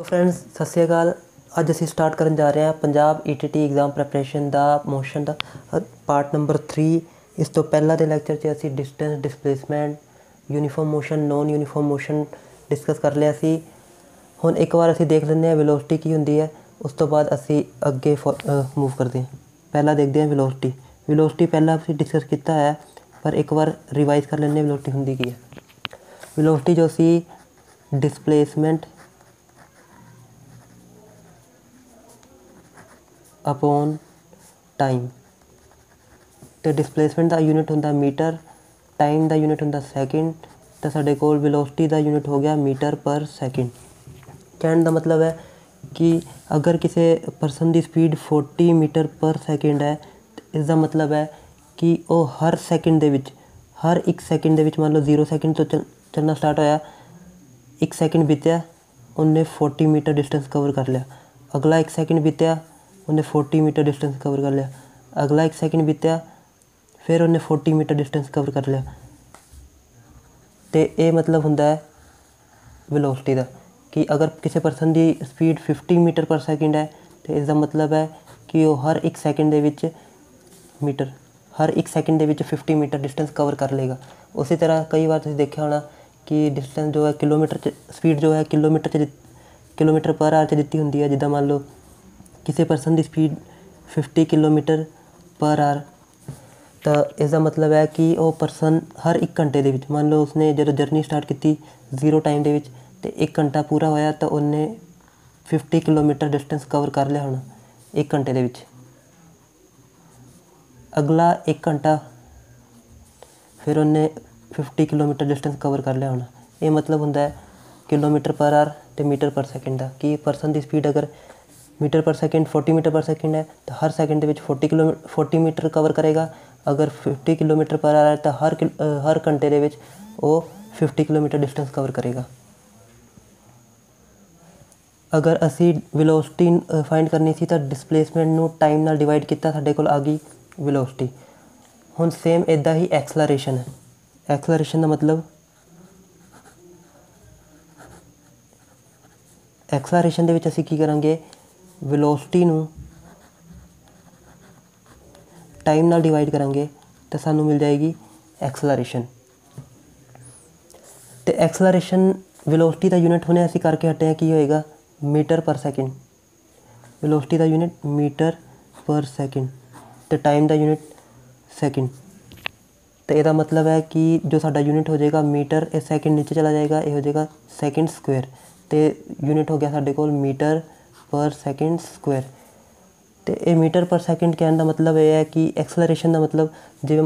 Friends सत श्री अकाल। अज असी स्टार्ट करन जा रहे हैं पंजाब ETT एग्जाम प्रैपरेशन का मोशन का पार्ट नंबर 3। इस तो पहला के लैक्चर से असी distance displacement uniform motion non uniform motion discuss कर लिया सी। हुण एक बार असी देख लें वेलोसिटी की होंदी है, उस तो बाद असी अगे मूव करते हैं। पहला देखते हैं वेलोसिटी। वेलोसिटी पहला असी डिस्कस किया है, पर एक बार रिवाइज कर लें वेलोसिटी होंदी की है। वेलोसिटी जो सी डिसप्लेसमेंट अपॉन टाइम, तो डिसप्लेसमेंट का यूनिट होंदा मीटर, टाइम का यूनिट होंदा सैकेंड, तो साढ़े कोल वेलोसिटी का यूनिट हो गया मीटर पर सैकेंड। कहने का मतलब है कि अगर किसी परसन की स्पीड 40 मीटर पर सैकेंड है, तो इसका मतलब है कि वो हर सैकेंड हर एक सैकेंड मान लो 0 सैकेंड तो चलना स्टार्ट होया, एक सैकेंड बीत्या उन्हें 40 मीटर डिस्टेंस कवर कर लिया। अगला एक सैकेंड बीत्या उन्हें 40 मीटर डिस्टेंस कवर कर लिया। अगला एक सैकेंड बीत्या फिर उन्हें 40 मीटर डिस्टेंस कवर कर लिया। तो ये मतलब होंदा है वेलोसिटी का कि अगर किसी परसन की स्पीड 50 मीटर पर सैकेंड है, तो इसका मतलब है कि वो हर एक सैकेंड हर एक सैकेंड 50 मीटर डिस्टेंस कवर कर लेगा। उसी तरह कई बार तुसीं देखा होना कि डिस्टेंस जो है किलोमीटर स्पीड जो है किलोमीटर पर आवर च दी होंगी है। जिदा मान लो किसी परसन की स्पीड 50 किलोमीटर पर आवर, तो इसका मतलब है कि वो परसन हर एक घंटे मान लो उसने जो जर्नी स्टार्ट की 0 टाइम के तो 1 घंटा पूरा होया, तो उन्हें 50 किलोमीटर डिस्टेंस कवर कर लिया होना 1 घंटे के। अगला 1 घंटा फिर उन्हें 50 किलोमीटर डिस्टेंस कवर कर लिया होना। ये मतलब होंदा है किलोमीटर पर आवर तो मीटर पर सैकेंड का, कि परसन की स्पीड अगर metre per second 40 metre per second है, तो हर सैकेंड 40 मीटर कवर करेगा। अगर 50 किलोमीटर पर आवर है, तो हर घंटे वो 50 किलोमीटर डिस्टेंस कवर करेगा। अगर असी वेलोसिटी फाइंड करनी सी, तो डिसप्लेसमेंट नू टाइम नाल डिवाइड किया, साडे कोल आ गई वेलोसिटी। हुण सेम इदा ही एक्सलरेशन है। एक्सलरेशन का मतलब एक्सलरेशन दे विच असी की करांगे, वेलोसिटी नू टाइम नाल डिवाइड करांगे तो सानू मिल जाएगी एक्सलरेशन। तो एक्सलरेशन वेलोसिटी का यूनिट हुणे असी करके हटे हैं, की होएगा मीटर पर सैकेंड। वेलोसिटी का यूनिट मीटर पर सैकेंड, तो टाइम का यूनिट सैकेंड। तो यदा मतलब है कि जो साडा यूनिट हो जाएगा मीटर, इस सैकेंड नीचे चला जाएगा, ये हो जाएगा सैकेंड स्क्वेयर। तो यूनिट हो गया साडे कोल मीटर पर सैकेंड स्क्वेयर। तो ये मीटर पर सैकेंड कहने का मतलब ये है कि एक्सलरेशन का मतलब जिवें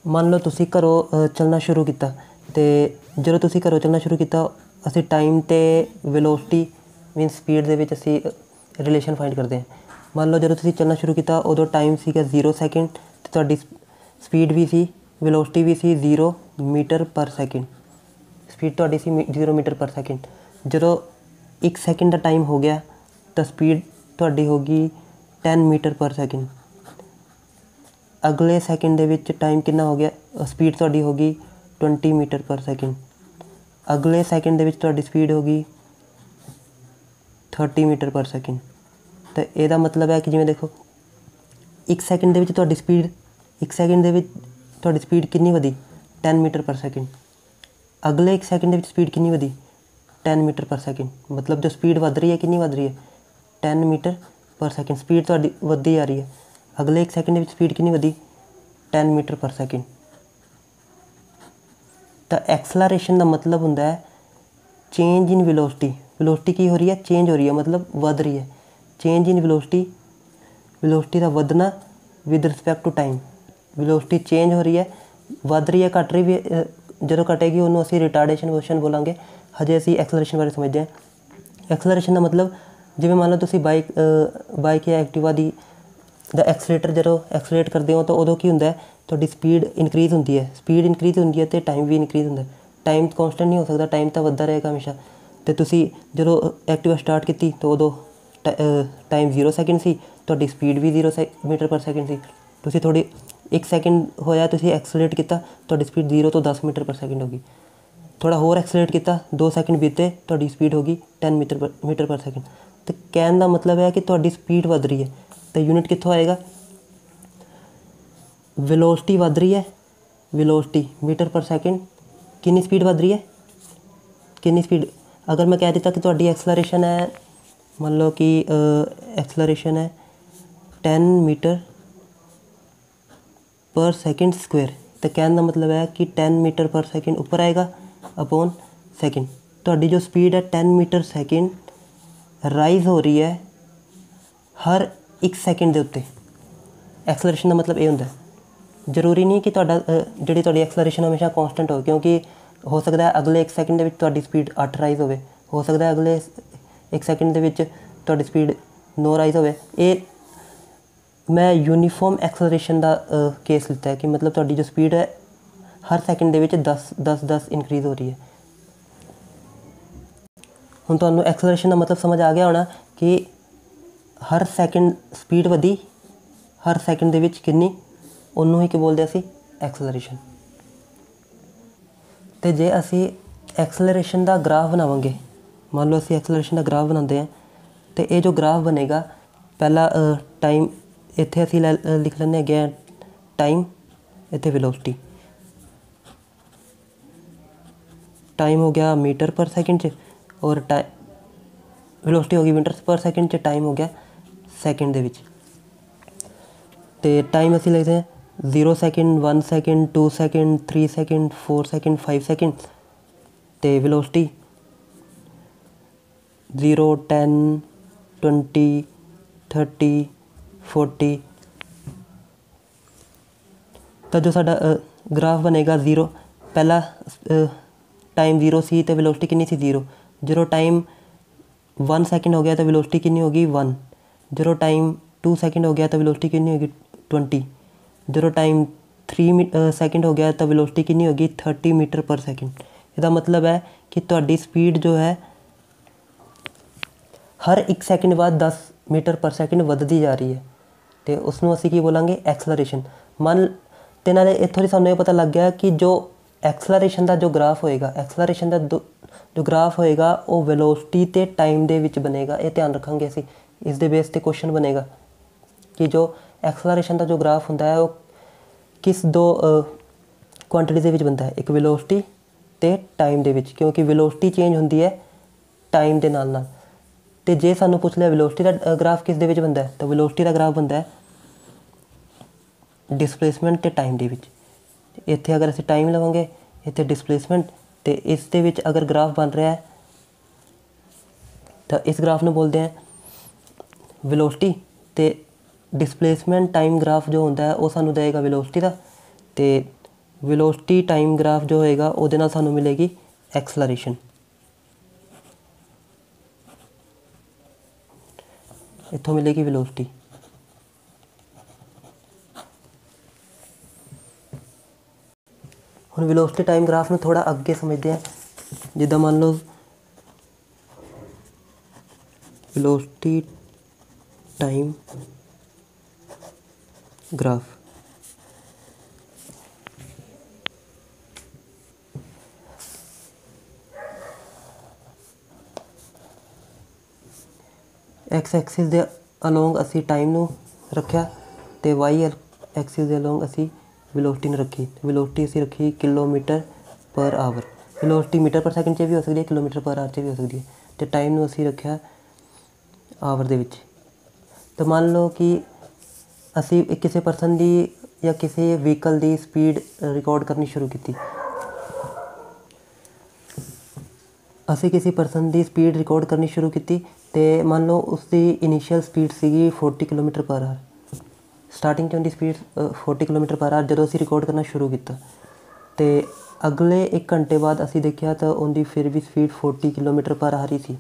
मान लो तुसी घरों चलना शुरू किया, तो जो तुसी घरों चलना शुरू किया, असी टाइम तो वेलोसिटी मीन स्पीड दे विच असी रिलेशन फाइंड करते हैं। मान लो जो तुसी चलना शुरू किया उदों टाइम सीगा 0 सैकेंड, तो तुहाडी स्पीड भी सी वेलोसिटी भी सी 0 मीटर पर सैकेंड। स्पीड तुहाडी सी 0 मीटर पर सैकेंड। जो 1 सैकेंड का टाइम हो गया, तो स्पीड तुहाडी होगी 10 मीटर पर सैकेंड। अगले सैकेंड दे विच टाइम कितना हो गया, स्पीड तुहाडी होगी 20 मीटर पर सैकेंड। अगले सैकेंड दे विच तुहाडी स्पीड होगी 30 मीटर पर सैकेंड। तो यदा मतलब है कि जिवें देखो 1 सैकेंड दे विच तुहाडी स्पीड 1 सैकेंड दे विच तुहाडी स्पीड कितनी वधी 10 मीटर पर सैकेंड। अगले 1 सैकेंड दे विच स्पीड कितनी वधी 10 मीटर पर सैकेंड। मतलब जो स्पीड वध रही है कितनी वध रही है 10 मीटर पर सैकेंड। स्पीड तुहाडी वधदी जा रही है। अगले 1 सैकेंड में स्पीड कितनी वधी 10 मीटर पर सैकेंड। तो एक्सलरेशन का मतलब होंदा है चेंज इन वेलोसिटी। वेलोसिटी की हो रही है, चेंज हो रही है, मतलब वध रही है। चेंज इन वेलोसिटी का वधना with respect to time. Velocity change हो रही है, वध रही है, घट रही भी। जो घटेगी उन्होंने असी रिटार्डेशन मोशन बोलांगे। हजे असी एक्सलरेशन बारे समझते हैं। एक्सलरेशन का मतलब जिवें मान लो तुसी बाइक या एक्टिवा दी एक्सलेटर जो एक्सलेट करते हो, तो उदों की होंदा है तुहाडी स्पीड इनक्रीज होंदी है। स्पीड इनक्रीज होंदी है तो टाइम भी इनक्रीज होंदा है। टाइम कॉन्सटेंट नहीं हो सकता, टाइम तो वधदा रहेगा हमेशा। तो तुसी जो एक्टिवा स्टार्ट की तो उदों टाइम 0 सैकेंड सी, तुहाडी स्पीड भी 0 मीटर पर सैकेंड सी। तुसी थोड़ी 1 सैकेंड होया तुसी एक्सलेट किया, तुहाडी स्पीड 0 तो 10 मीटर पर सैकेंड होगी। थोड़ा होर एक्सलरेट किया, 2 सैकेंड बीते, तुहाडी स्पीड होगी 10 मीटर पर सैकेंड। तो कहने का मतलब है कि तुहाडी स्पीड वध रही है, तो यूनिट कित्थों आएगा? वेलोसिटी वध रही है, वेलोसिटी मीटर पर सैकेंड, कितनी स्पीड वध रही है, कितनी स्पीड। अगर मैं कह देता कि तुहाडी एक्सलरेशन है, मान लो कि एक्सलरेशन है 10 मीटर पर सेकेंड स्क्वायर, तो कहने का मतलब है कि 10 मीटर पर सेकेंड ऊपर आएगा अपॉन सेकेंड। तुहाडी जो स्पीड है 10 मीटर सैकेंड राइज हो रही है हर 1 सैकेंड के उत्ते। एक्सलरेशन का मतलब ये होंदा है। जरूरी नहीं कि तुहाडा जिहड़ी तुहाडी एक्सलरेशन हमेशा कॉन्सटेंट हो, क्योंकि हो सकता है अगले 1 सैकेंड के विच तुहाडी स्पीड 8 राइज होवे, हो सकता है अगले 1 सैकेंड के विच तुहाडी स्पीड 9 राइज होवे। ये मैं यूनीफॉर्म एक्सलरेशन का केस लिता है कि मतलब तुहाडी जो स्पीड है हर सैकेंड के विच 10 इनक्रीज़ हो रही है। हुण तुहानूं एक्सलरेशन का मतलब समझ आ गया होना कि हर सैकेंड स्पीड वधी, हर सैकेंड के विच कितनी, उन्होंने ही क्या बोलते असी एक्सलरेशन। तो जे असी एक्सलरेशन का ग्राफ बनावांगे, मान लो असी एक्सलरेशन का ग्राफ बनाते हैं, तो ये जो ग्राफ बनेगा, पहला टाइम इत्थे असी लिख लैंदे हैं टाइम, इत्थे वेलोसिटी, टाइम हो गया मीटर पर सैकेंड च, और वेलोसिटी होगी मीटर पर सैकेंड च, टाइम हो गया सैकेंड दे विच। ते टाइम असी लिखते हैं 0 second, 1 second, 2 second, 3 second, 4 second, 5 second. तो वेलोसिटी 0, 10, 20, 30, 40। तो जो साडा ग्राफ बनेगा 0, पहला टाइम 0 सी तो वेलोसिटी कितनी सी 0, जो टाइम 1 सैकेंड हो गया तो वेलोसिटी कितनी होगी 1, जो टाइम 2 सैकेंड हो गया तो वेलोसिटी कितनी होगी 20, जो टाइम 3 सैकेंड हो गया तो वेलोसिटी कितनी होगी 30 मीटर पर सैकेंड। इसका मतलब है कि तुहाडी स्पीड जो है हर 1 सैकेंड बाद 10 मीटर पर सैकेंड वधदी जा रही है, तो उसनों असी की बोलांगे एक्सलरेशन। मन ते नाले इत्थों ही सानूं ये पता लग गया कि जो एक्सलरेशन का जो ग्राफ होएगा, एक्सलरेशन का जो ग्राफ होएगा वो वेलोसिटी ते टाइम दे विच बनेगा। ये ध्यान रखांगे असी, इस दे बेस ते क्वेश्चन बनेगा कि जो एक्सलरेशन का जो ग्राफ होंदा है वो किस दो क्वांटिटी दे विच बनता है, एक वेलोसिटी ते टाइम दे विच, क्योंकि वेलोसिटी चेंज होंदी है टाइम दे नाल नाल। ते जे सानूं पुछ लिया वेलोसिटी का ग्राफ किस दे विच बनता है, तो वेलोसिटी का ग्राफ बनता है डिसप्लेसमेंट ते टाइम दे विच। इत्थे अगर असीं टाइम लवांगे, इत्थे डिसप्लेसमेंट, तो इस दे विच अगर ग्राफ बन रहा है तो इस ग्राफ नूं बोलते हैं वेलोसिटी, तो डिसप्लेसमेंट टाइम ग्राफ जो होंदा है वो सानूं देगा वेलोसिटी का, तो वेलोसिटी टाइम ग्राफ जो होएगा उहदे नाल सानूं मिलेगी एक्सलरेशन। इत्थों मिलेगी वेलोसिटी। हुण वेलोसिटी टाइम ग्राफ में थोड़ा अगे समझते हैं, जिद्दां मान लो velocity time graph, X axis दे अलोंग असी टाइम नूं रखिया, तो वाई एक्सिस दे अलोंग असी वेलोसिटी ने रखी। वेलोसिटी असी रखी kilometre per hour. Velocity metre per second च भी हो सकती है, किलोमीटर पर आवर च भी हो सकती है, तो टाइम नूं असी रखिया आवर दे विच। तो मान लो कि असी किसी परसन की या किसी व्हीकल की स्पीड रिकॉर्ड करनी शुरू की, असी किसी परसन की स्पीड रिकॉर्ड करनी शुरू की, तो मान लो उसकी इनिशियल स्पीड सी 40 किलोमीटर पर आवर, स्टार्टिंग च उनकी स्पीड 40 किलोमीटर पर आवर जो असी रिकॉर्ड करना शुरू किया, तो अगले 1 घंटे बाद असी देखा तो उनकी फिर भी स्पीड 40 किलोमीटर पर आ रही थी।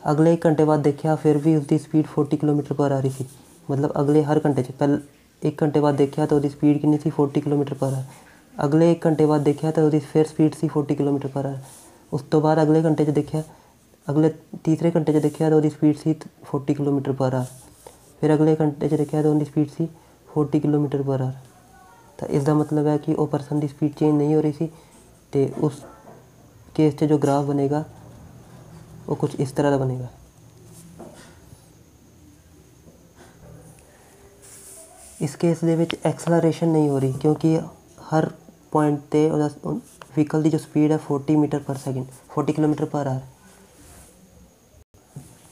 अगले 1 घंटे बाद देखा फिर भी उसकी स्पीड 40 किलोमीटर पर आ रही थी, मतलब अगले हर घंटे पहले 1 घंटे बाद देखा तो उसकी स्पीड कितनी सी 40 किलोमीटर पर आवर। अगले 1 घंटे बाद देखा तो उसकी फिर स्पीड सी 40 किलोमीटर पर आवर। उस तो बाद अगले घंटे देखा, अगले तीसरे घंटे देखा तो उसकी स्पीड सी 40 किलोमीटर पर आवर। फिर अगले घंटे देखा तो उनकी स्पीड सी 40 किलोमीटर पर आवर। तो इसका मतलब है कि वो परसन की स्पीड चेंज नहीं हो रही थी, तो केस 'ਚ जो ग्राफ बनेगा वो कुछ इस तरह का बनेगा। इस केस ਦੇ ਵਿੱਚ ਐਕਸਲਰੇਸ਼ਨ नहीं हो रही क्योंकि हर पॉइंट ਤੇ ਉਹਦਾ ਵਹੀਕਲ ਦੀ जो स्पीड है 40 मीटर पर सेकंड 40 किलोमीटर पर आवर।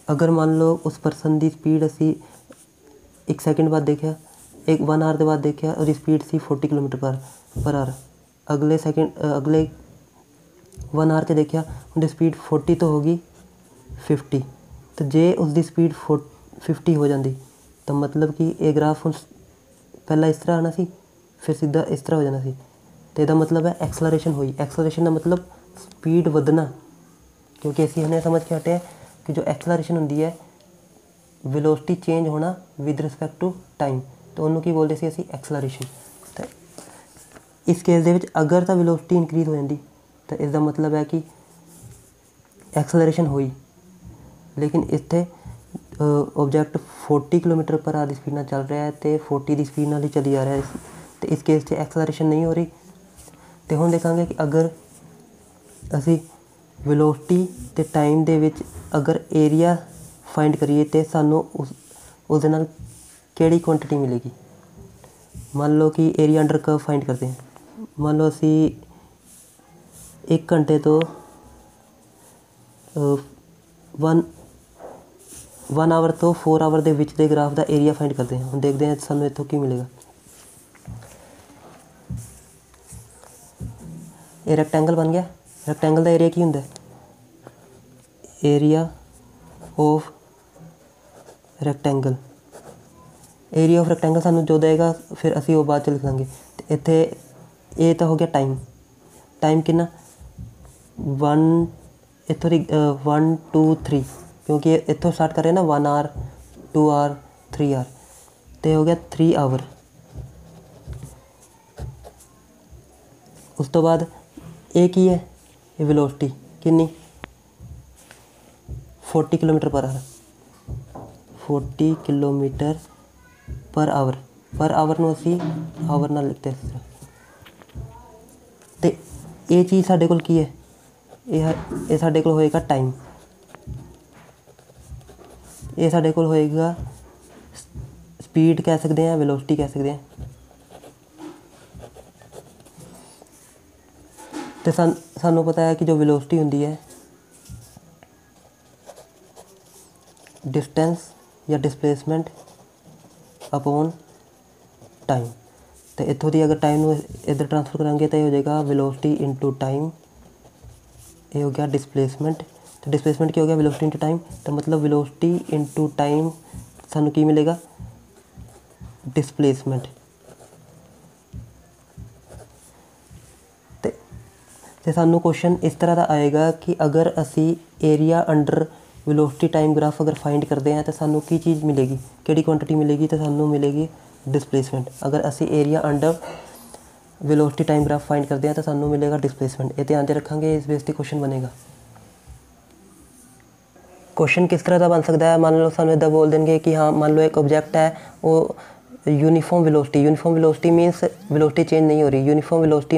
अगर मान लो उस परसन की स्पीड असी 1 सेकंड बाद देखा, 1 आवर के बाद देखा और स्पीड सी 40 किलोमीटर पर आवर। अगले 1 आवर 'ਚ देखा उनकी स्पीड 40 तो होगी 50। तो जे उसकी स्पीड 50 हो जाती तो मतलब कि ये ग्राफ हम पहला इस तरह आना सी, फिर सीधा इस तरह हो जाना सी। तो यदा मतलब है एक्सलरेशन हुई। एक्सलरेशन का मतलब स्पीड ਵਧਣਾ, क्योंकि असी हमने समझ के हटे कि जो एक्सलरेशन होंगी है वेलोसिटी चेंज होना विद रिस्पैक्ट टू टाइम, तो उन्होंने की बोलते असी एक्सलरेशन। तो इस केस के अगर तो वेलोसिटी इंक्रीज हो जाती तो इसका मतलब है कि एक्सलरेशन हुई, लेकिन इतने ऑब्जैक्ट 40 किलोमीटर पर आवर की स्पीड ਨਾਲ चल रहा है तो 40 की स्पीड ਨਾਲ ही चली जा रहा है, तो इस केस 'ਚ एक्सलरेशन नहीं हो रही। तो हम देखेंगे कि अगर असी वेलोसिटी ते टाइम दे विच अगर एरिया फाइंड करिए तो सानू उस दे नाल किहड़ी क्वांटिटी मिलेगी। मान लो कि एरिया अंडर कर्व फाइंड करते हैं। मान लो असी 1 घंटे तो 1 आवर तो 4 आवर के विच दे ग्राफ का एरिया फाइंड करते हैं। हम देखते हैं सानू इत्थों की मिलेगा। ये रैक्टेंगल बन गया। रैक्टेंगल का एरिया की होंदा है, area of rectangle. Area of rectangle सानू जो देगा फिर असी वो बाद च लिख लांगे। तो इत्थे ये तो हो गया टाइम। टाइम कितना 1 इत्थों 1 2 3, क्योंकि इत्थों स्टार्ट कर रहे हैं ना 1 आवर 2 आवर 3 आवर, तो हो गया 3 आवर। उस तो बाद ये की है, ये वेलोसिटी कितनी 40 kilometre per our. 40 kilometre per our. Per hour नूं असी आवर नाल लिखते हैं। तो ये चीज़ साडे कोल की है, ये साडे कोल होएगा टाइम। ये साडे कोल होएगा स्पीड कह सकते हैं, वेलोसिटी कह सकते हैं। तो सानू पता है कि जो वेलोसिटी होंदी है डिस्टेंस या डिस्प्लेसमेंट अपॉन टाइम। तो इत्थों दी अगर टाइम नूं इधर ट्रांसफर करांगे तो ये हो जाएगा वेलोसिटी इंटू टाइम। ये हो गया डिस्प्लेसमेंट। तो डिस्प्लेसमेंट क्या हो गया, वेलोसिटी इंटू टाइम। तो मतलब वेलोसिटी इंटू टाइम सानू की मिलेगा, डिस्प्लेसमेंट। तो सानू क्वेश्चन इस तरह का आएगा कि अगर असी area under velocity time graph अगर फाइंड करते हैं तो सानू की चीज़ मिलेगी, किहड़ी क्वांटिटी मिलेगी, तो सानू मिलेगी डिस्प्लेसमेंट। अगर असी area under velocity time graph find करते हैं तो सानू मिलेगा डिस्प्लेसमेंट। ये ध्यान से रखेंगे, इस बेस पर क्वेश्चन बनेगा। क्वेश्चन किस तरह का बन सकता है, मान लो सानू इदा बोल देंगे कि हाँ मान लो एक ऑब्जैक्ट है वो यूनीफॉर्म वेलोसिटी मीनस वेलोसिटी चेंज नहीं हो रही, यूनीफॉर्म वेलोसिटी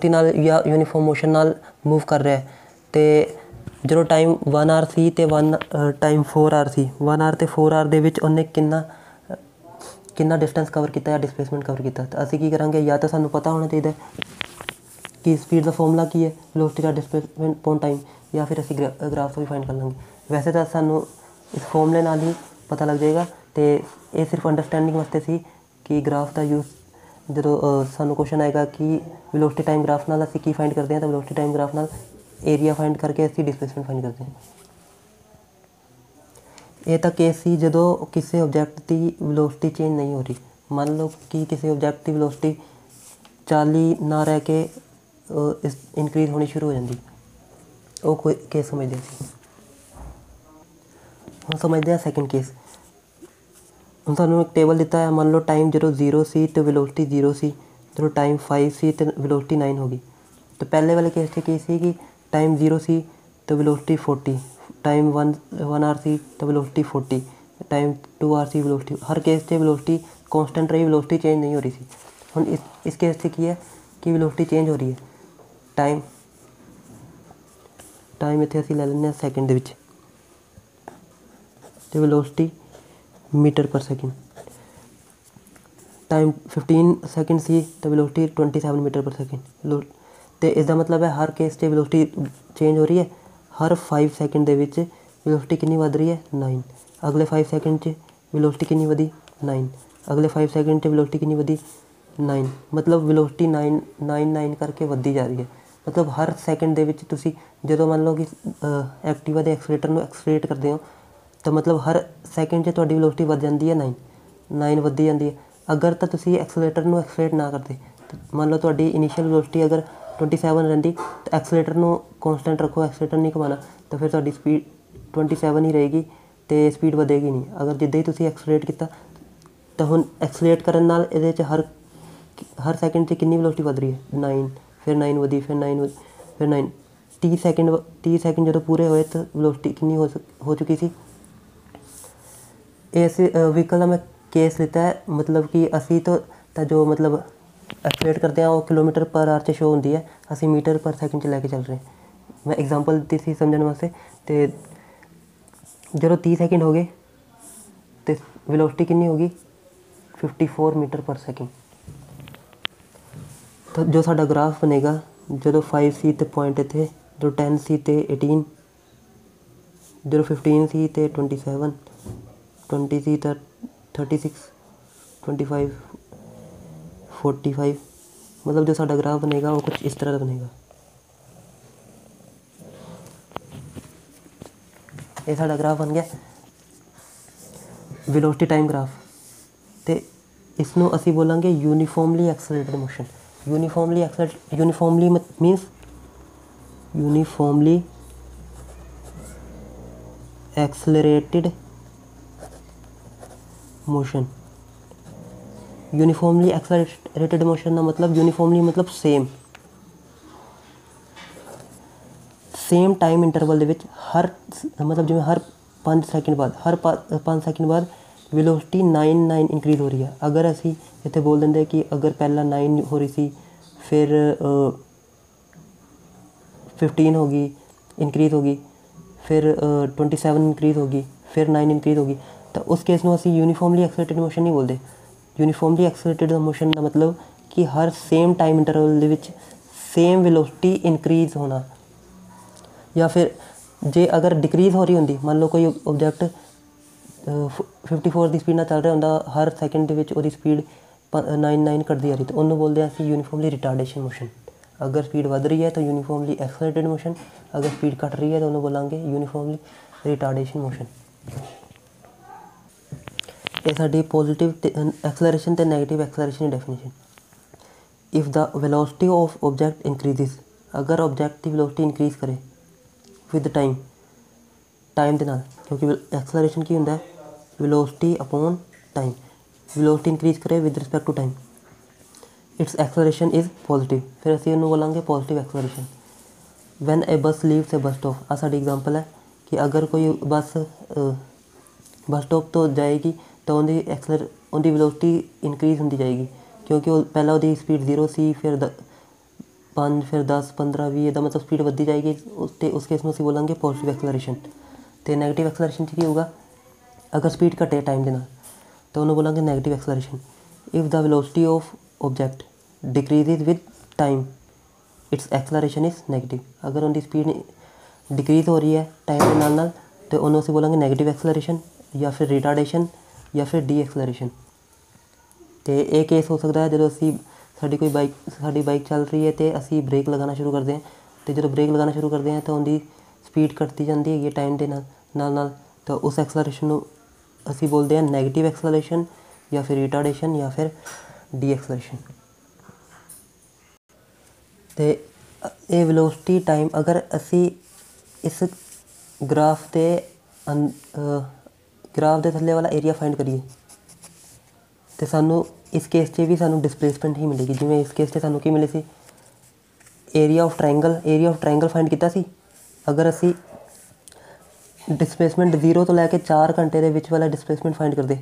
नाल या यूनीफॉर्म मोशन नाल मूव कर रहा है। तो जो टाइम 1 आवर सी ते 1 टाइम 4 आवर सी, 1 आवर ते 4 आवर दे विच उन्हें कितना डिस्टेंस कवर किया या डिस्प्लेसमेंट कवर किया। तो असी की करांगे, या तो सानू पता होना चाहिए कि स्पीड का फॉर्मूला की है वेलोसिटी का डिस्प्लेसमेंट अपॉन टाइम, या फिर असी ग्राफ भी फाइंड कर लेंगे। वैसे तो सानू इस फॉर्मूले नाल ही पता लग जाएगा। तो ये सिर्फ अंडरस्टैंडिंग वास्ते सी कि ग्राफ का यूज़ जो सानू क्वेश्चन आएगा कि वेलोसिटी टाइम ग्राफ नाल असी की फाइंड करते हैं, तो वेलोसिटी टाइम ग्राफ नाल एरिया फाइंड करके असी डिस्प्लेसमेंट फाइंड करते हैं। ये तो केस सी जो किसी ऑब्जैक्ट की वेलोसिटी चेंज नहीं हो रही। मान लो कि किसी ऑब्जैक्ट की वेलोसिटी 40 ना रह के इनक्रीज होनी शुरू हो जाती, वो कोई केस समझते हैं। हम समझते हैं सैकेंड केस। हम सानू एक टेबल दिता है, मान लो टाइम जो 0 सी तो वेलोसिटी 0 सी, जो टाइम 5 सी तो वेलोसिटी 9 होगी। तो पहले वाले केस की सी कि टाइम 0 सी तो वेलोसिटी 40, टाइम 1 आवर सी तो वेलोसिटी 40, टाइम 2 आवर सी वेलोसिटी, हर केस से वेलोसिटी कॉन्स्टेंट रही, वेलोसिटी चेंज नहीं हो रही सी। हम इस केस से की है कि ਵੈਲੋਸਿਟੀ ਚੇਂਜ ਹੋ ਰਹੀ ਹੈ। ਟਾਈਮ ਇੱਥੇ ਅਸੀਂ ਲੈ ਲੈਂਦੇ ਹਾਂ ਸੈਕਿੰਡ ਦੇ ਵਿੱਚ, ਅਤੇ velocity metre per second. Time 15 second ਸੀ ਅਤੇ ਵੈਲੋਸਿਟੀ 27 ਮੀਟਰ ਪਰ ਸੈਕਿੰਡ। ਅਤੇ ਇਸਦਾ ਮਤਲਬ ਹੈ ਹਰ ਕੇਸ 'ਤੇ ਵੈਲੋਸਿਟੀ ਚੇਂਜ ਹੋ ਰਹੀ ਹੈ। ਹਰ 5 ਸੈਕਿੰਡ ਦੇ ਵਿੱਚ ਵੈਲੋਸਿਟੀ ਕਿੰਨੀ ਵੱਧ ਰਹੀ ਹੈ? 9। ਅਗਲੇ 5 ਸੈਕਿੰਡ 'ਚ ਵੈਲੋਸਿਟੀ ਕਿੰਨੀ ਵਧੀ? 9। ਅਗਲੇ 5 ਸੈਕਿੰਡ 'ਚ ਵੈਲੋਸਿਟੀ ਕਿੰਨੀ ਵਧੀ? 9। ਮਤਲਬ ਵੈਲੋਸਿਟੀ 9 ਕਰਕੇ ਵੱਧਦੀ ਜਾ ਰਹੀ ਹੈ। ਮਤਲਬ ਹਰ ਸੈਕਿੰਡ ਦੇ ਵਿੱਚ ਤੁਸੀਂ ਜਦੋਂ ਮੰਨ ਲਓ ਕਿ ਐਕਟੀਵਾ ਦੇ ਐਕਸਲੇਟਰ ਨੂੰ ਐਕਸਲਰੇਟ ਕਰਦੇ ਹੋ ਤਾਂ ਮਤਲਬ ਹਰ ਸੈਕਿੰਡ 'ਚ ਤੁਹਾਡੀ ਵੈਲੋਸਿਟੀ ਵੱਧ ਜਾਂਦੀ ਹੈ 9 ਵੱਧਦੀ ਜਾਂਦੀ ਹੈ। ਅਗਰ ਤਾਂ ਤੁਸੀਂ ਐਕਸਲੇਟਰ ਨੂੰ ਐਕਸਲਰੇਟ ਨਾ ਕਰਦੇ, ਮੰਨ ਲਓ ਤੁਹਾਡੀ ਇਨੀਸ਼ੀਅਲ ਵੈਲੋਸਿਟੀ ਅਗਰ 27 ਰਹਿੰਦੀ ਤਾਂ ਐਕਸਲੇਟਰ ਨੂੰ ਕੋਂਸਟੈਂਟ ਰੱਖੋ, ਐਕਸਲੇਟਰ ਨਹੀਂ ਘੁਮਾਉਣਾ, ਤਾਂ ਫਿਰ ਤੁਹਾਡੀ ਸਪੀਡ 27 ਹੀ ਰਹੇਗੀ ਅਤੇ ਸਪੀਡ ਵਧੇਗੀ ਨਹੀਂ। ਅਗਰ ਜਿੱਦਾਂ ਹੀ ਤੁਸੀਂ ਐਕਸਲਰੇਟ ਕੀਤਾ ਤਾਂ ਹੁਣ ਐਕਸਲਰੇਟ ਕਰਨ ਨਾਲ ਇਹਦੇ 'ਚ ਹਰ ਸੈਕਿੰਡ 'ਚ ਕਿੰਨੀ ਵੈਲੋਸਿਟੀ ਵੱਧ ਰਹੀ ਹੈ? 9। ਫਿਰ 9 ਵਧੀ, ਫਿਰ 9 ਵਧੀ, ਫਿਰ 9। 30 ਸੈਕਿੰਡ ਜਦੋਂ ਪੂਰੇ ਹੋਏ ਤਾਂ ਵੈਲੋਸਿਟੀ ਕਿੰਨੀ ਹੋ ਚੁੱਕੀ ਸੀ? ਇਸ ਵਹੀਕਲ ਦਾ ਮੈਂ ਕੇਸ ਲਿੱਤਾ ਹੈ, ਮਤਲਬ ਕਿ ਅਸੀਂ ਤਾਂ ਜੋ ਮਤਲਬ ਐਕਸਲਰੇਟ ਕਰਦੇ ਹਾਂ ਉਹ ਕਿਲੋਮੀਟਰ ਪਰ ਆਰ 'ਚ ਸ਼ੋ ਹੁੰਦੀ ਹੈ, ਅਸੀਂ ਮੀਟਰ ਪਰ ਸੈਕਿੰਡ 'ਚ ਲੈ ਕੇ ਚੱਲ ਰਹੇ। ਮੈਂ ਐਗਜ਼ਾਮਪਲ ਦਿੱਤੀ ਸੀ ਸਮਝਣ ਵਾਸਤੇ। ਅਤੇ ਜਦੋਂ 30 ਸੈਕਿੰਡ ਹੋ ਗਏ ਅਤੇ ਵੈਲੋਸਿਟੀ ਕਿੰਨੀ ਹੋ ਗਈ? 54 ਮੀਟਰ ਪਰ ਸੈਕਿੰਡ। ਤਾਂ ਜੋ ਸਾਡਾ ਗ੍ਰਾਫ ਬਣੇਗਾ, ਜਦੋਂ 5 ਸੀ ਅਤੇ ਪੁਆਇੰਟ ਇੱਥੇ, ਜਦੋਂ 10 ਸੀ ਅਤੇ 18, ਜਦੋਂ 15 ਸੀ ਅਤੇ 27, 20 ਸੀ ਤਾਂ 36, 25, 45। ਮਤਲਬ ਜੋ ਸਾਡਾ ਗ੍ਰਾਫ ਬਣੇਗਾ ਉਹ ਕੁਛ ਇਸ ਤਰ੍ਹਾਂ ਦਾ ਬਣੇਗਾ। ਇਹ ਸਾਡਾ ਗ੍ਰਾਫ ਬਣ ਗਿਆ ਵੈਲੋਸਿਟੀ ਟਾਈਮ ਗ੍ਰਾਫ। ਅਤੇ ਇਸ ਨੂੰ ਅਸੀਂ ਬੋਲਾਂਗੇ ਯੂਨੀਫਾਰਮਲੀ ਐਕਸਲਰੇਟਡ motion. ਯੂਨੀਫਾਰਮਲੀ accelerated motion. ਯੂਨੀਫਾਰਮਲੀ accelerated motion ਦਾ ਮਤਲਬ ਯੂਨੀਫਾਰਮਲੀ ਮਤਲਬ ਸੇਮ ਟਾਈਮ ਇੰਟਰਵਲ ਦੇ ਵਿੱਚ ਮਤਲਬ ਜਿਵੇਂ ਹਰ 5 ਸੈਕਿੰਡ ਬਾਅਦ ਵੈਲੋਸਿਟੀ 9 ਇਨਕਰੀਜ਼ ਹੋ ਰਹੀ ਹੈ। ਅਗਰ ਅਸੀਂ ਇੱਥੇ ਬੋਲ ਦਿੰਦੇ ਕਿ ਅਗਰ ਪਹਿਲਾਂ 9 ਹੋ ਰਹੀ ਸੀ, ਫਿਰ 15 ਹੋ ਗਈ, ਇਨਕਰੀਜ਼ ਹੋ ਗਈ, ਫਿਰ 27 ਇਨਕਰੀਜ਼ ਹੋ ਗਈ, ਫਿਰ 9 ਇਨਕਰੀਜ਼ ਹੋ ਗਈ, ਤਾਂ ਉਸ ਕੇਸ ਨੂੰ ਅਸੀਂ ਯੂਨੀਫਾਰਮਲੀ ਐਕਸਲਰੇਟਿਡ ਮੋਸ਼ਨ ਨਹੀਂ ਬੋਲਦੇ। ਯੂਨੀਫਾਰਮਲੀ ਐਕਸਲਰੇਟਿਡ ਮੋਸ਼ਨ ਦਾ ਮਤਲਬ ਕਿ ਹਰ ਸੇਮ ਟਾਈਮ ਇੰਟਰਵਲ ਦੇ ਵਿੱਚ ਸੇਮ ਵੈਲੋਸਿਟੀ ਇਨਕਰੀਜ਼ ਹੋਣਾ। ਜਾਂ ਫਿਰ ਜੇ ਅਗਰ ਡਿਕਰੀਜ਼ ਹੋ ਰਹੀ ਹੁੰਦੀ, ਮੰਨ ਲਓ ਕੋਈ ਓਬਜੈਕਟ 54 ਦੀ ਸਪੀਡ ਨਾਲ ਚੱਲ ਰਿਹਾ ਹੁੰਦਾ, ਹਰ ਸੈਕਿੰਡ ਦੇ ਵਿੱਚ ਉਹਦੀ ਸਪੀਡ 9 ਘੱਟਦੀ ਆ ਰਹੀ, ਤਾਂ ਉਹਨੂੰ ਬੋਲਦੇ ਹਾਂ ਅਸੀਂ ਯੂਨੀਫਾਰਮਲੀ ਰਿਟਾਰਡੇਸ਼ਨ ਮੋਸ਼ਨ। ਅਗਰ ਸਪੀਡ ਵੱਧ ਰਹੀ ਹੈ ਤਾਂ ਯੂਨੀਫਾਰਮਲੀ ਐਕਸਲਰੇਟਿਡ ਮੋਸ਼ਨ, ਅਗਰ ਸਪੀਡ ਘੱਟ ਰਹੀ ਹੈ ਤਾਂ ਉਹਨੂੰ ਬੋਲਾਂਗੇ ਯੂਨੀਫਾਰਮਲੀ ਰਿਟਾਰਡੇਸ਼ਨ ਮੋਸ਼ਨ। ਇਹ ਸਾਡੀ ਪੋਜ਼ੀਟਿਵ ਐਕਸਲਰੇਸ਼ਨ ਅਤੇ ਨੈਗੇਟਿਵ ਐਕਸਲਰੇਸ਼ਨ ਦੀ definition. If the velocity of object increases, ਅਗਰ ਓਬਜੈਕਟ ਦੀ ਵੈਲੋਸਿਟੀ ਇਨਕਰੀਜ਼ ਕਰੇ ਵਿਦ ਟਾਈਮ ਦੇ ਨਾਲ, ਕਿਉਂਕਿ ਐਕਸਲਰੇਸ਼ਨ ਕੀ ਹੁੰਦਾ ਹੈ? Velocity upon time. Velocity increase ਕਰੇ with respect to time, its acceleration is positive, ਫਿਰ ਅਸੀਂ ਉਹਨੂੰ ਬੋਲਾਂਗੇ positive acceleration. When a bus leaves a bus stop, ਆਹ ਸਾਡੀ ਐਗਜ਼ਾਮਪਲ ਹੈ ਕਿ ਅਗਰ ਕੋਈ ਬੱਸ ਸਟੋਪ ਤੋਂ ਜਾਏਗੀ ਤਾਂ ਉਹਦੀ ਵੈਲੋਸਿਟੀ ਇਨਕਰੀਜ਼ ਹੁੰਦੀ ਜਾਏਗੀ, ਕਿਉਂਕਿ ਪਹਿਲਾਂ ਉਹਦੀ ਸਪੀਡ 0 ਸੀ, ਫਿਰ 5, ਫਿਰ 10, 15, 20, ਇਹਦਾ ਮਤਲਬ ਸਪੀਡ ਵੱਧਦੀ ਜਾਏਗੀ, ਅਤੇ ਉਸ ਕੇਸ ਨੂੰ ਅਸੀਂ ਬੋਲਾਂਗੇ ਪੋਜ਼ੀਟਿਵ ਐਕਸਲਰੇਸ਼ਨ। ਅਤੇ ਨੈਗੇਟਿਵ ਐਕਸਲਰੇਸ਼ਨ 'ਚ ਕੀ ਹੋਊਗਾ? ਅਗਰ ਸਪੀਡ ਘਟੇ ਟਾਈਮ ਦੇ ਨਾਲ ਤਾਂ ਉਹਨੂੰ ਬੋਲਾਂਗੇ negative acceleration. If the velocity of object decreases with time, its acceleration is negative. ਅਗਰ ਉਹਦੀ ਸਪੀਡ ਡਿਕਰੀਜ਼ ਹੋ ਰਹੀ ਹੈ ਟਾਈਮ ਦੇ ਨਾਲ ਤਾਂ ਉਹਨੂੰ ਅਸੀਂ ਬੋਲਾਂਗੇ ਨੈਗੇਟਿਵ ਐਕਸਲਰੇਸ਼ਨ, ਜਾਂ ਫਿਰ ਰਿਟਾਰਡੇਸ਼ਨ, ਜਾਂ ਫਿਰ ਡੀ ਐਕਸਲਰੇਸ਼ਨ। ਅਤੇ ਇਹ ਕੇਸ ਹੋ ਸਕਦਾ ਹੈ ਜਦੋਂ ਸਾਡੀ ਬਾਈਕ ਚੱਲ ਰਹੀ ਹੈ ਅਤੇ ਅਸੀਂ ਬ੍ਰੇਕ ਲਗਾਉਣਾ ਸ਼ੁਰੂ ਕਰਦੇ ਹਾਂ, ਅਤੇ ਜਦੋਂ ਬ੍ਰੇਕ ਲਗਾਉਣਾ ਸ਼ੁਰੂ ਕਰਦੇ ਹਾਂ ਤਾਂ ਉਹਦੀ ਸਪੀਡ ਘੱਟਦੀ ਜਾਂਦੀ ਹੈਗੀ ਟਾਈਮ ਦੇ ਨਾਲ, ਤਾਂ ਉਸ ਐਕਸਲਰੇਸ਼ਨ ਨੂੰ ਅਸੀਂ ਬੋਲਦੇ ਹਾਂ ਨੈਗੇਟਿਵ ਐਕਸਲਰੇਸ਼ਨ, ਜਾਂ ਫਿਰ ਰਿਟਾਰਡੇਸ਼ਨ, ਜਾਂ ਫਿਰ ਡੀ ਐਕਸਲਰੇਸ਼ਨ। ਅਤੇ ਇਹ ਵੈਲੋਸਿਟੀ ਟਾਈਮ, ਅਗਰ ਅਸੀਂ ਇਸ ਗ੍ਰਾਫ ਦੇ ਥੱਲੇ ਵਾਲਾ ਏਰੀਆ ਫਾਈਂਡ ਕਰੀਏ ਅਤੇ ਸਾਨੂੰ ਇਸ ਕੇਸ 'ਚ ਵੀ ਸਾਨੂੰ ਡਿਸਪਲੇਸਮੈਂਟ ਹੀ ਮਿਲੇਗੀ। ਜਿਵੇਂ ਇਸ ਕੇਸ 'ਚ ਸਾਨੂੰ ਕੀ ਮਿਲੇ ਸੀ? ਏਰੀਆ ਆਫ ਟਰਾਇੰਗਲ ਫਾਈਂਡ ਕੀਤਾ ਸੀ। ਅਗਰ ਅਸੀਂ ਡਿਸਪਲੇਸਮੈਂਟ 0 ਤੋਂ ਲੈ ਕੇ 4 ਘੰਟੇ ਦੇ ਵਿੱਚ ਵਾਲਾ ਡਿਸਪਲੇਸਮੈਂਟ ਫਾਈਂਡ ਕਰਦੇ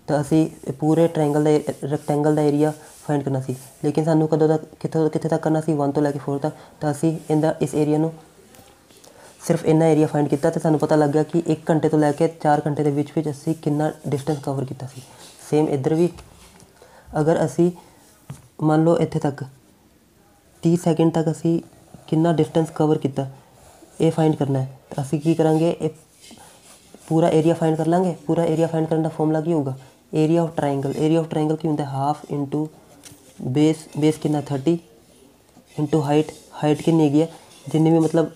ਤਾਂ ਅਸੀਂ ਪੂਰੇ ਰੈਕਟੈਂਗਲ ਦਾ ਏਰੀਆ फाइंड करना सी, लेकिन सानू कदों तक कित्थे तक करना सी 1 ਤੋਂ ਲੈ ਕੇ 4 तक। तो असी इस एरिया ਨੂੰ सिर्फ इन्ना एरिया फाइंड किया तो सानू पता लग गया कि 1 घंटे तो लैके 4 घंटे के विच असी कितना डिस्टेंस कवर किया सी। सेम इधर भी अगर असी मान लो इत्थे तक 30 सैकेंड तक असी कितना डिस्टेंस कवर किया ये फाइंड करना है। तो असी की करांगे, पूरा एरिया फाइंड कर लांगे। पूरा एरिया फाइंड करने का फॉर्मूला की होगा, area of triangle. Area of triangle की होंगे हाफ इंटू बेस कितना 30 इंटू हाइट कितनी हैगी है जिन्नी भी मतलब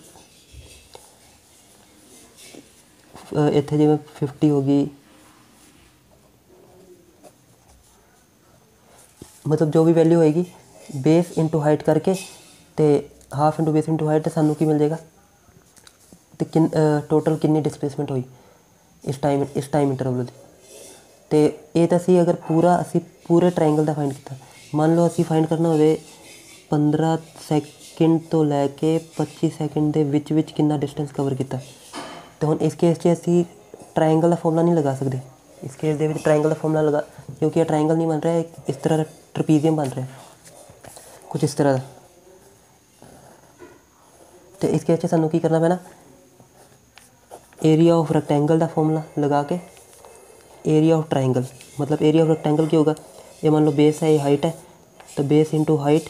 इत्थे जिवें 50 होगी, मतलब जो भी वैल्यू होएगी बेस इंटू हाइट करके तो half into base into height तो सानू की मिल जाएगा। तो टोटल कितनी डिस्प्लेसमेंट हुई इस टाइम इंटरवल की। तो ये तो असी अगर पूरे ट्राइंगल का फाइंड किया, मान लो असी फाइंड करना हो 15 सैकेंड तो लैके 25 सैकेंड के विच कितना डिस्टेंस कवर किया। तो हम इस केस से असी ट्राइंगल का फॉर्मूला नहीं लगा सकते। इस केस के ट्राइंगल का फॉर्मूला लगा, क्योंकि यह ट्राइंगल नहीं बन रहा है, इस तरह का ट्रपीजियम बन रहा है कुछ इस तरह का। तो इस केस से सानू की करना पैना, एरिया ऑफ रेक्टेंगल का फॉर्मूला लगा के एरिया ऑफ ट्राइंगल, मतलब एरिया ऑफ रेक्टेंगल क्या होगा, ये मान लो बेस है, ये हाइट है, तो बेस इंटू हाइट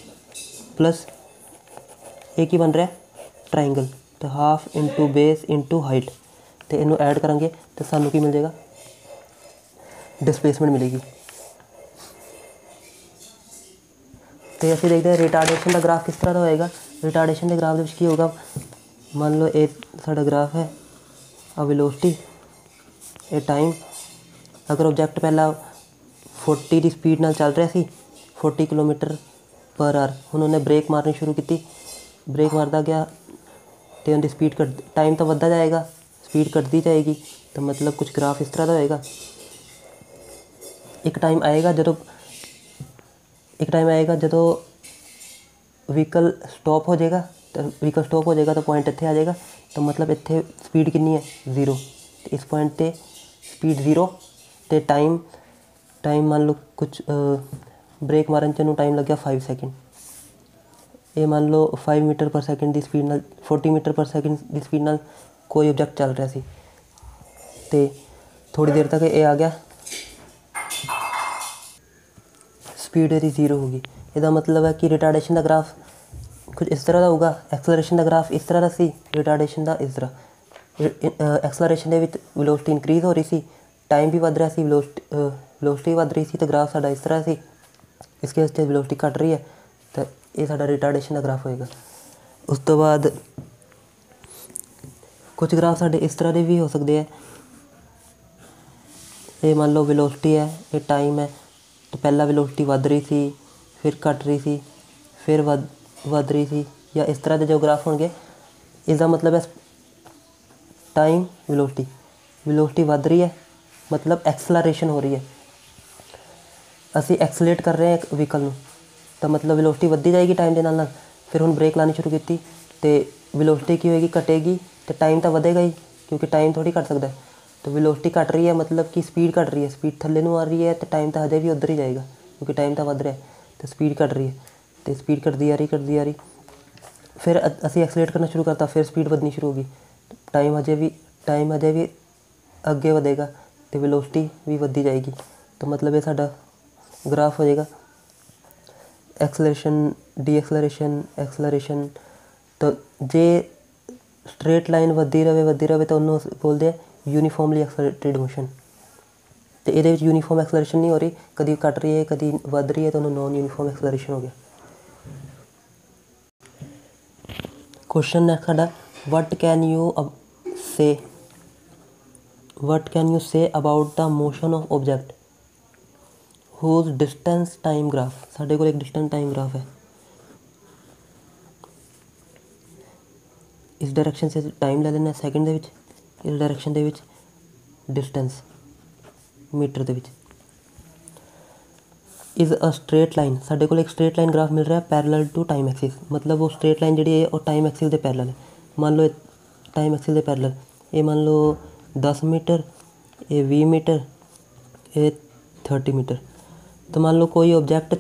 प्लस एक ही बन रहा है ट्राइंगल, तो half into base into height. तो इनू ऐड करांगे तो सानू की मिल जाएगा, डिस्प्लेसमेंट मिलेगी। तो असीं देखते हैं रिटार्डेशन का ग्राफ किस तरह का होएगा। रिटार्डेशन के ग्राफ की होगा, मान लो ये साडा ग्राफ है, आ वेलोसिटी, ये टाइम। अगर ऑब्जैक्ट पहला 40 की स्पीड नाल चल रहा सी, 40 किलोमीटर पर आवर, हुण उन्हें ब्रेक मारनी शुरू की, ब्रेक मारता गया तो उनकी स्पीड टाइम तो बढ़ता जाएगा, स्पीड घटती जाएगी। तो मतलब कुछ ग्राफ इस तरह का होएगा। एक टाइम आएगा जो व्हीकल स्टॉप हो जाएगा, तो पॉइंट इत्थे आ जाएगा, तो मतलब इत्थे स्पीड कितनी है 0, तो इस पॉइंट पे स्पीड 0, तो टाइम मान लो कुछ ब्रेक मारन च टाइम लग गया 5 सैकेंड। ये मान लो 5 मीटर पर सैकेंड की स्पीड नाल 40 मीटर पर सैकेंड की स्पीड नाल कोई ऑब्जैक्ट चल रहा सी, तो थोड़ी देर तक ये आ गया, स्पीड यदि 0 होगी। इसका मतलब है कि रिटार्डेशन का ग्राफ कुछ इस तरह का होगा। एक्सलरेशन का ग्राफ इस तरह का सी, रिटार्डेशन का इस तरह। एक्सलरेशन के वेलोसिटी इंक्रीज हो रही सी, टाइम भी बढ़ रहा सी, वेलोसिटी बढ़ रही सी, तो ग्राफ साडा इस तरह सी। इस केस से वेलोसिटी घट रही है, तो ये साडा रिटार्डेशन का ग्राफ होएगा। उस तो बाद कुछ ग्राफ साडे इस तरह के भी हो सकते हैं। ये मान लो वेलोसिटी है, ये टाइम है, तो पहला वेलोसिटी बढ़ रही थी, फिर घट रही थी, फिर बढ़ रही थी, या इस तरह के जो ग्राफ होंगे, इसका मतलब है टाइम वेलोसिटी बढ़ रही है, मतलब एक्सलरेशन हो रही है। असी एक्सलेट कर रहे हैं एक व्हीकल में, तो मतलब वेलोसिटी बढ़ती जाएगी टाइम के नाल, फिर हम ब्रेक लानी शुरू की, तो वेलोसिटी की होएगी घटेगी, तो टाइम तो बढ़ेगा ही, क्योंकि टाइम थोड़ी घट सकता है। तो वेलोसिटी घट रही है, मतलब कि स्पीड घट रही है, स्पीड थल्ले नूं आ रही है, तो टाइम तो हजे भी उधर ही जाएगा, क्योंकि टाइम तो बढ़ रहा है, तो स्पीड घट रही है, तो स्पीड घटती आ रही। फिर असी एक्सलेट करना शुरू करता, फिर स्पीड बढ़नी शुरू होगी, टाइम हजे भी अगे बढ़ेगा, तो वेलोसिटी भी बढ़ती जाएगी। तो मतलब ये साडा ग्राफ हो जाएगा एक्सलरेशन, एक्सलरेशन। तो जे स्ट्रेट लाइन बढ़ती रहे तो उन्होंने बोलते हैं यूनीफॉर्मली एक्सलरेटेड मोशन। तो ये यूनीफॉर्म एक्सलरेशन नहीं हो रही, कभी घट रही है, कभी बढ़ रही है, तो उन्होंने नॉन यूनीफॉर्म एक्सलरेशन हो गया। क्वेश्चन नेक्स्ट साडा, what can you say about the motion of object whose distance time graph. साडे कोल एक डिस्टेंस टाइम ग्राफ है, इस डायरेक्शन से टाइम ले लेना सैकेंड दे विच, इस डायरेक्शन दे विच डिस्टेंस मीटर दे विच। इज़ अ स्ट्रेट लाइन, साडे कोल एक स्ट्रेट लाइन ग्राफ मिल रहा है पैरेलल टू टाइम एक्सिस, मतलब वो स्ट्रेट लाइन जी है और टाइम एक्सिस के पैरेलल है। मान लो टाइम एक्सिस के पैरेलल, ये मान लो 10 मीटर, ये 20 मीटर, ये 30 मीटर। तो मान लो कोई ऑब्जेक्ट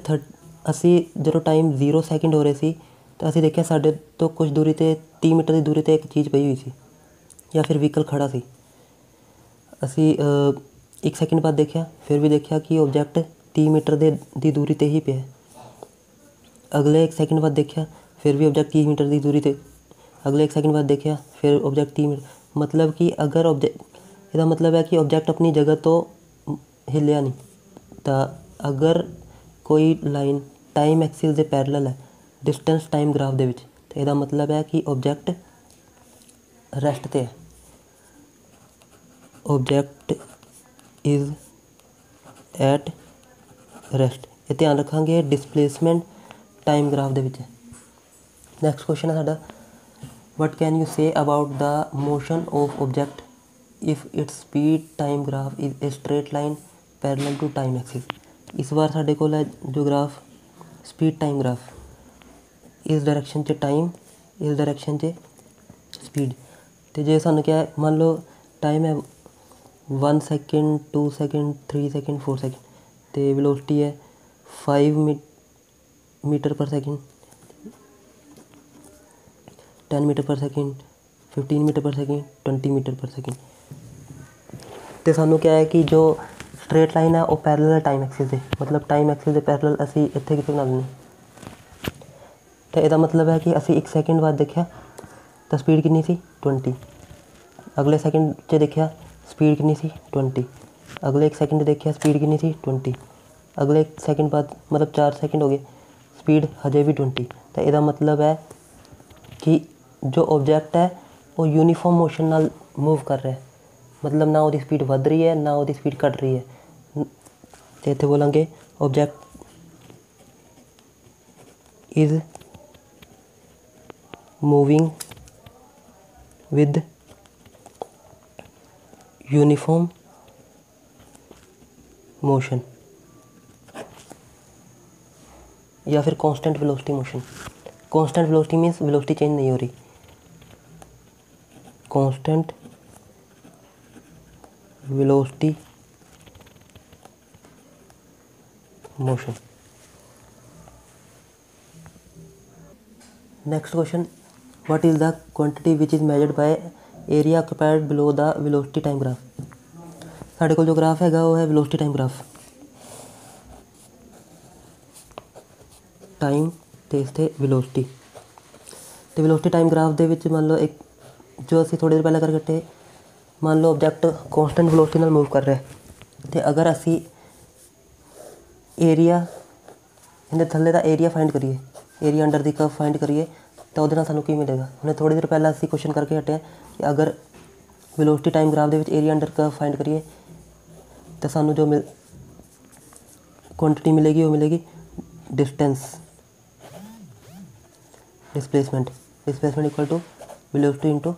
ਅਸੀਂ ਜਦੋਂ ਟਾਈਮ 0 ਸੈਕਿੰਡ ਹੋ ਰਹੇ ਸੀ ਤਾਂ ਅਸੀਂ ਦੇਖਿਆ ਸਾਡੇ ਤੋਂ ਕੁਝ ਦੂਰੀ 'ਤੇ 30 ਮੀਟਰ ਦੀ ਦੂਰੀ 'ਤੇ ਇੱਕ ਚੀਜ਼ ਪਈ ਹੋਈ ਸੀ ਜਾਂ ਫਿਰ ਵਹੀਕਲ ਖੜ੍ਹਾ ਸੀ। ਅਸੀਂ 1 ਸੈਕਿੰਡ ਬਾਅਦ ਦੇਖਿਆ, ਫਿਰ ਵੀ ਦੇਖਿਆ ਕਿ ਓਬਜੈਕਟ 30 ਮੀਟਰ ਦੀ ਦੂਰੀ 'ਤੇ ਹੀ ਪਿਆ। ਅਗਲੇ 1 ਸੈਕਿੰਡ ਬਾਅਦ ਦੇਖਿਆ, ਫਿਰ ਵੀ ਓਬਜੈਕਟ 30 ਮੀਟਰ ਦੀ ਦੂਰੀ 'ਤੇ। ਅਗਲੇ 1 ਸੈਕਿੰਡ ਬਾਅਦ ਦੇਖਿਆ, ਫਿਰ ਓਬਜੈਕਟ 30 ਮੀਟਰ। ਮਤਲਬ ਕਿ ਅਗਰ ਇਹਦਾ ਮਤਲਬ ਹੈ ਕਿ ਓਬਜੈਕਟ ਆਪਣੀ ਜਗ੍ਹਾ ਤੋਂ ਹਿੱਲਿਆ ਨਹੀਂ। ਤਾਂ ਅਗਰ ਕੋਈ ਲਾਈਨ ਟਾਈਮ ਐਕਸਿਸ ਦੇ ਪੈਰਲਲ ਹੈ ਡਿਸਟੈਂਸ ਟਾਈਮ ਗ੍ਰਾਫ ਦੇ ਵਿੱਚ, ਤਾਂ ਇਹਦਾ ਮਤਲਬ ਹੈ ਕਿ ਓਬਜੈਕਟ ਰੈਸਟ 'ਤੇ ਹੈ। Object is at rest. ਇਹ ਧਿਆਨ ਰੱਖਾਂਗੇ ਡਿਸਪਲੇਸਮੈਂਟ ਟਾਈਮ ਗ੍ਰਾਫ ਦੇ ਵਿੱਚ। ਨੈਕਸਟ ਕੁਐਸਚਨ ਹੈ ਸਾਡਾ, what can you say about the motion of object if its speed time graph is a straight line parallel to time axis. ਇਸ ਵਾਰ ਸਾਡੇ ਕੋਲ ਹੈ ਜੋ ਗ੍ਰਾਫ ਸਪੀਡ ਟਾਈਮ ਗ੍ਰਾਫ, ਇਸ ਡਾਇਰੈਕਸ਼ਨ 'ਚ ਟਾਈਮ, ਇਸ ਡਾਇਰੈਕਸ਼ਨ 'ਚ ਸਪੀਡ। ਅਤੇ ਜੇ ਸਾਨੂੰ ਕਿਹਾ ਮੰਨ ਲਓ ਟਾਈਮ ਹੈ 1 ਸੈਕਿੰਡ, 2 ਸੈਕਿੰਡ, 3 ਸੈਕਿੰਡ, 4 ਸੈਕਿੰਡ, ਅਤੇ ਵੈਲੋਸਿਟੀ ਹੈ 5 metre per second, 10 metre per second, 15 metre per second, 20 metre per second. ਅਤੇ ਸਾਨੂੰ ਕਿਹਾ ਹੈ ਕਿ ਜੋ ਸਟ੍ਰੇਟ ਲਾਈਨ ਹੈ ਉਹ ਪੈਰਲਲ ਹੈ ਟਾਈਮ ਐਕਸਿਸ ਦੇ, ਮਤਲਬ ਟਾਈਮ ਐਕਸਿਸ ਦੇ ਪੈਰਲਲ ਅਸੀਂ ਇੱਥੇ ਕਿਤੇ ਬਣਾ ਲੈਂਦੇ। ਅਤੇ ਇਹਦਾ ਮਤਲਬ ਹੈ ਕਿ ਅਸੀਂ 1 ਸੈਕਿੰਡ ਬਾਅਦ ਦੇਖਿਆ ਤਾਂ ਸਪੀਡ ਕਿੰਨੀ ਸੀ 20। ਅਗਲੇ ਸੈਕਿੰਡ 'ਚ ਦੇਖਿਆ ਸਪੀਡ ਕਿੰਨੀ ਸੀ 20। ਅਗਲੇ 1 ਸੈਕਿੰਡ 'ਚ ਦੇਖਿਆ ਸਪੀਡ ਕਿੰਨੀ ਸੀ 20। ਅਗਲੇ 1 ਸੈਕਿੰਡ ਬਾਅਦ ਮਤਲਬ 4 ਸੈਕਿੰਡ ਹੋ ਗਏ, ਸਪੀਡ ਹਜੇ ਵੀ 20। ਤਾਂ ਇਹਦਾ ਮਤਲਬ ਹੈ ਕਿ ਜੋ ਓਬਜੈਕਟ ਹੈ ਉਹ ਯੂਨੀਫਾਰਮ ਮੋਸ਼ਨ ਨਾਲ ਮੂਵ ਕਰ ਰਿਹਾ, ਮਤਲਬ ਨਾ ਉਹਦੀ ਸਪੀਡ ਵੱਧ ਰਹੀ ਹੈ ਨਾ ਉਹਦੀ ਸਪੀਡ ਘੱਟ ਰਹੀ ਹੈ। ਅਤੇ ਇੱਥੇ ਬੋਲਾਂਗੇ object is moving with uniform motion या फिर constant velocity motion. Constant velocity means velocity change नहीं हो रही, constant velocity motion. Next question, what is the quantity which is measured by area occupied below the velocity time graph. ਸਾਡੇ ਕੋਲ ਜੋ graph ਹੈਗਾ ਉਹ ਹੈ ਵੈਲੋਸਿਟੀ ਟਾਈਮ ਗ੍ਰਾਫ। ਟਾਈਮ ਅਤੇ ਇਸ 'ਤੇ ਵੈਲੋਸਿਟੀ। ਅਤੇ ਵੈਲੋਸਿਟੀ ਟਾਈਮ ਗ੍ਰਾਫ ਦੇ ਵਿੱਚ ਮੰਨ ਲਓ ਇੱਕ ਜੋ ਅਸੀਂ ਥੋੜ੍ਹੀ ਦੇਰ ਪਹਿਲਾਂ ਕਰ ਕੱਟੇ, ਮੰਨ ਲਓ ਓਬਜੈਕਟ ਕਾਂਸਟੈਂਟ ਵੈਲੋਸਿਟੀ ਨਾਲ ਮੂਵ ਕਰ ਰਿਹਾ, ਅਤੇ ਅਗਰ ਅਸੀਂ ਏਰੀਆ ਇਹਦੇ ਥੱਲੇ ਦਾ ਏਰੀਆ ਫਾਈਂਡ ਕਰੀਏ, ਏਰੀਆ ਅੰਡਰ ਦੀ ਕਰਵ ਫਾਈਂਡ ਕਰੀਏ, ਤਾਂ ਉਹਦੇ ਨਾਲ ਸਾਨੂੰ ਕੀ ਮਿਲੇਗਾ। ਹੁਣੇ ਥੋੜ੍ਹੀ ਦੇਰ ਪਹਿਲਾਂ ਅਸੀਂ ਕੁਐਸਚਨ ਕਰਕੇ ਹਟੇ ਕਿ ਅਗਰ ਵੈਲੋਸਿਟੀ ਟਾਈਮ ਗ੍ਰਾਫ ਦੇ ਵਿੱਚ ਏਰੀਆ ਅੰਡਰ ਕਰਵ ਫਾਈਂਡ ਕਰੀਏ ਤਾਂ ਸਾਨੂੰ ਜੋ ਕੁਆਂਟਿਟੀ ਮਿਲੇਗੀ ਉਹ ਮਿਲੇਗੀ distance displacement equal to velocity into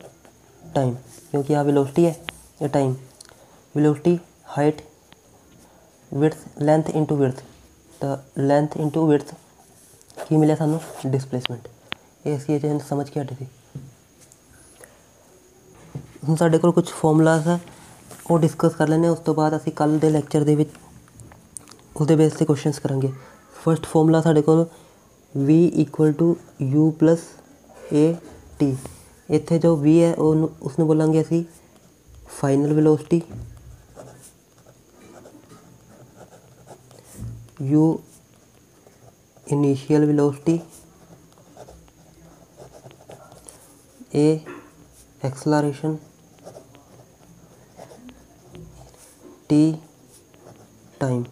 time, क्योंकि यहाँ वेलोसिटी है या time, velocity height width length into width, तो लेंथ इंटू विड्थ की मिले सानू डिस्प्लेसमेंट। ये असी ये समझ के हटे थे। ਹੁਣ ਸਾਡੇ ਕੋਲ ਕੁਝ ਫਾਰਮੂਲਾਜ਼ ਹੈ ਉਹ ਡਿਸਕਸ ਕਰ ਲੈਂਦੇ ਹਾਂ, ਉਸ ਤੋਂ ਬਾਅਦ ਅਸੀਂ ਕੱਲ੍ਹ ਦੇ ਲੈਕਚਰ ਦੇ ਵਿੱਚ ਉਹਦੇ ਬੇਸ 'ਤੇ ਕੁਐਸਚਨਸ ਕਰਾਂਗੇ। ਫਸਟ ਫਾਰਮੂਲਾ ਸਾਡੇ ਕੋਲ v equal to u plus A T. ਇੱਥੇ ਜੋ v ਹੈ ਉਹਨੂੰ ਉਸਨੂੰ ਬੋਲਾਂਗੇ ਅਸੀਂ final velocity, u initial velocity, a acceleration, T time.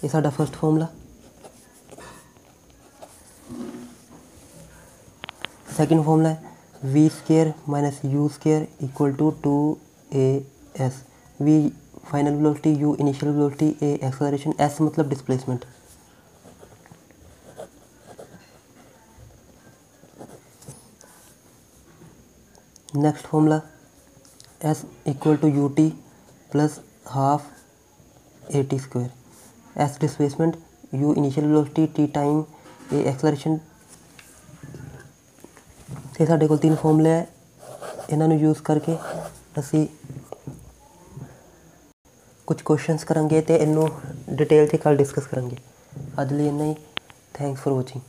ये साडा फर्स्ट फॉर्मूला। सेकंड फॉर्मूला है V square minus U square equal to 2as। V final velocity, U initial velocity, A acceleration, S मतलब displacement. Next formula S equal to U T plus half A T square. S displacement, U initial velocity, T time, A acceleration. ये साढ़े को तीन फॉर्मूले है, इन्होंने use करके असी कुछ क्वेश्चंस करांगे तो इनू डिटेल से कल डिस्कस करांगे। ਅੱਜ ਲਈ ਇੰਨਾ ਹੀ। Thanks for ਵਾचिंग।